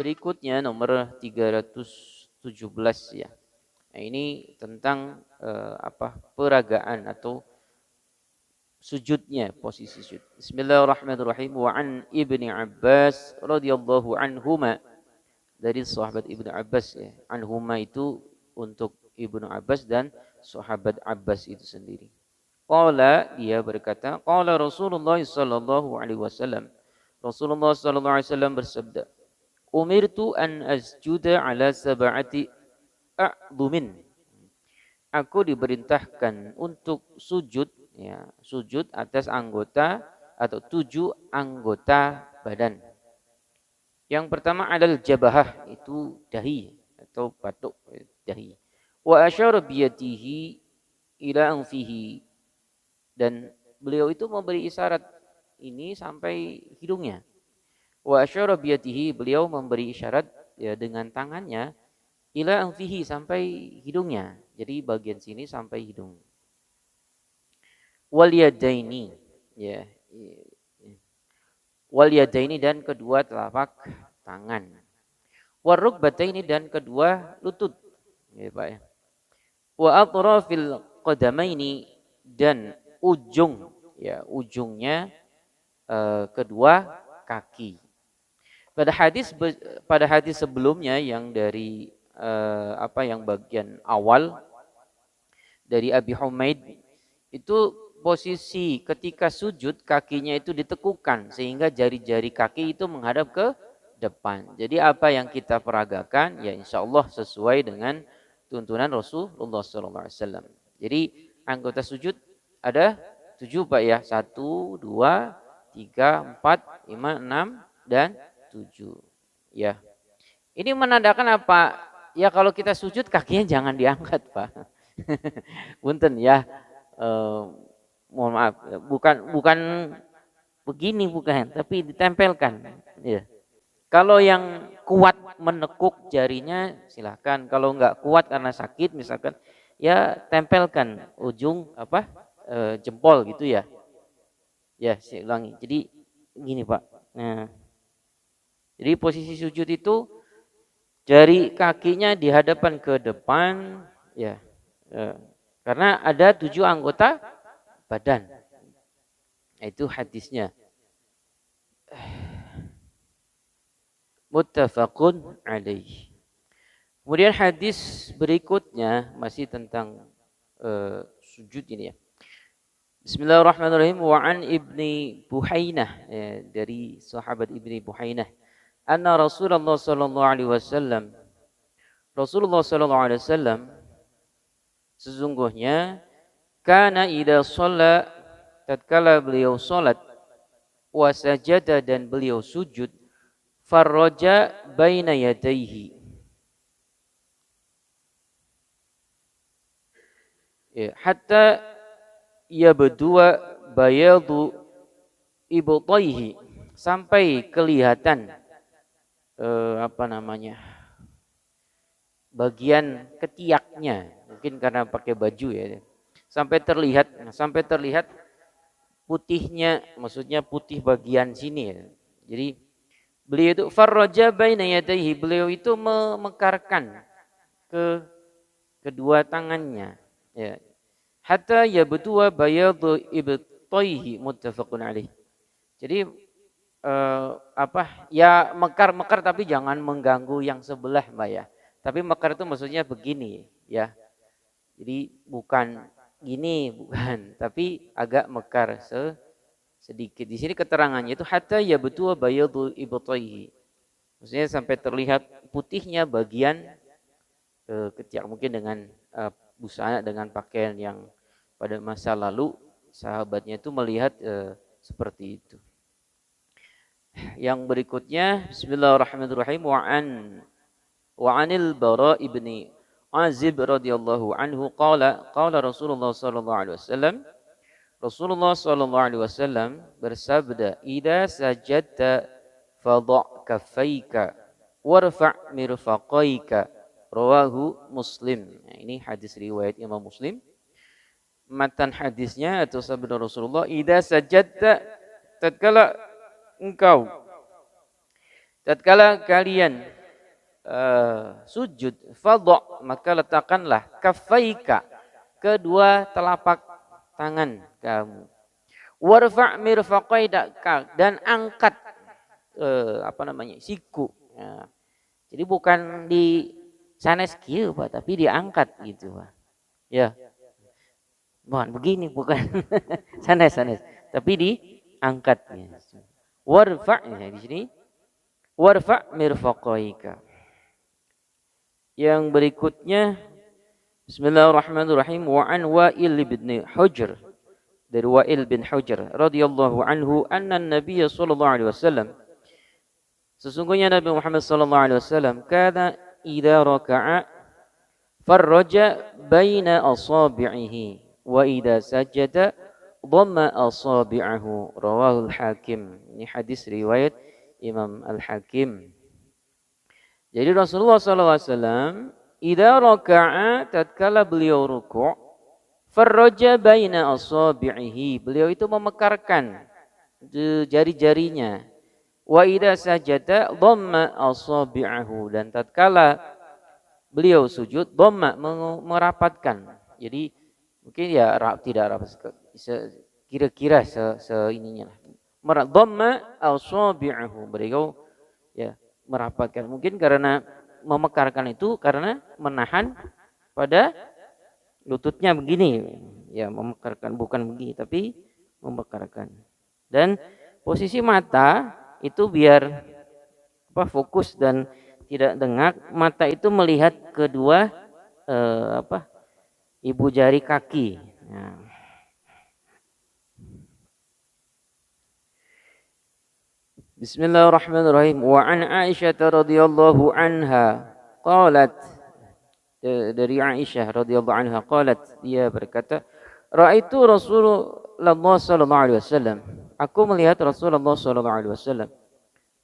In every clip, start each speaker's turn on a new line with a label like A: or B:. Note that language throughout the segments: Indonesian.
A: berikutnya nomor 317 ya. Nah, ini tentang peragaan atau sujudnya, posisi sujud. Bismillahirrahmanirrahim. Wa an Ibni Abbas radhiyallahu anhuma, dari sahabat Ibnu Abbas ya. Anhuma itu untuk Ibnu Abbas dan sahabat Abbas itu sendiri. Qala, dia berkata, qala Rasulullah sallallahu alaihi wasallam. Rasulullah sallallahu alaihi wasallam bersabda, "Umirtu an asjuda ala sab'ati a'dhumin." Aku diperintahkan untuk sujud ya, sujud atas anggota atau 7 anggota badan. Yang pertama adalah jabahah, itu dahi atau batuk dahi. Wa asyara biyadihi ila anfihi, dan beliau itu memberi isyarat ini sampai hidungnya. Wa asyara biyadihi, beliau memberi isyarat ya dengan tangannya ila anfihi, sampai hidungnya. Jadi bagian sini sampai hidung. Wal yadaini ya. Wal yadaini, dan kedua telapak tangan. War rukbataini, dan kedua lutut. Ya, Pak ya. Wa atrafil qadamaini, dan ujung ya, ujungnya kedua kaki. Pada hadis sebelumnya yang dari yang bagian awal dari Abi Humaid, itu posisi ketika sujud kakinya itu ditekukan sehingga jari-jari kaki itu menghadap ke depan. Jadi apa yang kita peragakan ya insya Allah sesuai dengan tuntunan Rasulullah SAW. Jadi anggota sujud ada 7 Pak ya. 1, 2, 3, 4, 5, 6, dan 7. Ya. Ini menandakan apa? Ya kalau kita sujud kakinya jangan diangkat Pak. Punten ya. Mohon maaf, bukan begini bukan, tapi ditempelkan. Ya. Kalau yang kuat menekuk jarinya silahkan. Kalau enggak kuat karena sakit misalkan, ya tempelkan ujung jempol gitu ya. Ya, saya ulangi. Jadi gini Pak. Nah, jadi posisi sujud itu jari kakinya dihadapkan ke depan, ya. Karena ada 7 anggota badan. Itu hadisnya. Muttafaqun alaih. Kemudian hadis berikutnya masih tentang sujud ini ya. Bismillahirrahmanirrahim. Wa an Ibni Buhainah, dari sahabat Ibni Buhainah. Anna Rasulullah sallallahu alaihi wasallam, Rasulullah sallallahu alaihi wasallam sesungguhnya kana idza shalla, tatkala beliau salat, wa sajada, dan beliau sujud, farraja baina yadayhi, ya, hatta yabdua bayadu ibtaihi, sampai kelihatan bagian ketiaknya, mungkin karena pakai baju ya, sampai terlihat putihnya, maksudnya putih bagian sini ya. Jadi beliau itu farraja baina yadayhi, beliau itu memekarkan ke kedua tangannya ya, hatta yabdua bayadu ibtaihi, muttafaqun alaih. Jadi ya mekar tapi jangan mengganggu yang sebelah Mbak ya. Tapi mekar itu maksudnya begini ya. Jadi bukan gini, bukan, tapi agak mekar sedikit. Di sini keterangannya itu hatta yabdua bayadu ibtaihi. Maksudnya sampai terlihat putihnya bagian ketiak, mungkin dengan busana, dengan pakaian yang pada masa lalu sahabatnya itu melihat seperti itu. Yang berikutnya bismillahirrahmanirrahim. Wa anil Bara ibni Azib radhiyallahu anhu qala Rasulullah sallallahu alaihi wasallam, Rasulullah sallallahu alaihi wasallam bersabda, "Idza sajadta fadha' kaffaika warfa' mirfaqaika." Rawahu Muslim. Nah, ini hadis riwayat Imam Muslim. Matan hadisnya atau sabda Rasulullah, "Idza sajadta," tatkala engkau tatkala kalian sujud, fadha, maka letakkanlah kaffaika, kedua telapak tangan kamu. Warfa' mirfaqaidaka, dan angkat siku. Ya. Jadi bukan di sanes kieu Pak, tapi diangkat gitu Pak. Ya. Bukan begini, bukan sanes, tapi diangkat. Ya. Warfa' ya, di sini warfa' mirfaqaika. Yang berikutnya Bismillahirrahmanirrahim, wa an Wa'il bin Hujr, dari Wa'il bin Hujr radhiyallahu anhu, anna Nabiy sallallahu alaihi wasallam, sesungguhnya Nabi Muhammad sallallahu alaihi wasallam, kana idza raka'a farraja baina asabi'ihi wa idza sajada dhamma asabi'ahu, rawahu al-Hakim. Ini hadis riwayat Imam Al-Hakim. Jadi Rasulullah sallallahu alaihi wasallam idza raka'a, tatkala beliau ruku', farraja baina asabi'ihi, beliau itu memekarkan jari-jarinya. Wa idza sajada dhamma asabi'ahu, dan tatkala beliau sujud dhamma, merapatkan. Jadi mungkin ya tidak rapat, kira-kira ininya lah. Dhamma asabi'ahu, beliau ya merapatkan. Mungkin karena memekarkan itu karena menahan pada lututnya begini, ya memekarkan, bukan begini tapi memekarkan. Dan posisi mata itu biar fokus dan tidak dengak, mata itu melihat kedua ibu jari kaki. Nah. Bismillahirrahmanirrahim. Wa an Aisyah radhiyallahu anha qalat, dari Aisyah radhiyallahu anha qalat, dia berkata, raaitu Rasulullah sallallahu alaihi wasallam, aku melihat Rasulullah sallallahu alaihi wasallam,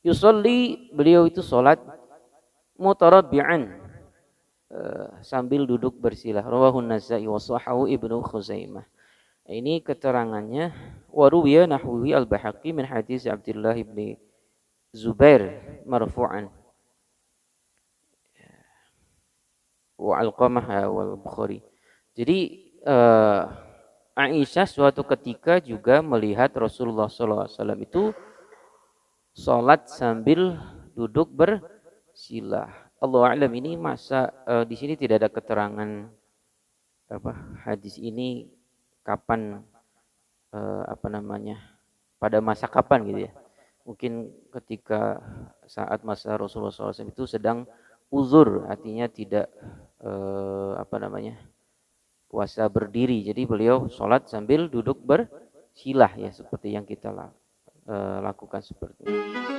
A: yusolli, beliau itu salat, mutarabbi'an, sambil duduk bersilah. Rawahu Nasa'i wa sahahu Ibnu Khuzaimah. Ini keterangannya. Wa ruwiya nahwi al-Baihaqi min hadis Abdullah bin Zubair marfu'an wa Alqamah wal Bukhari. Jadi Aisyah suatu ketika juga melihat Rasulullah SAW itu sholat sambil duduk bersilah. Allahu a'lam, ini masa di sini tidak ada keterangan hadis ini kapan pada masa kapan gitu ya. Mungkin ketika saat masa Rasulullah SAW itu sedang uzur, artinya tidak puasa berdiri. Jadi beliau sholat sambil duduk bersilah ya, seperti yang kita lakukan seperti ini.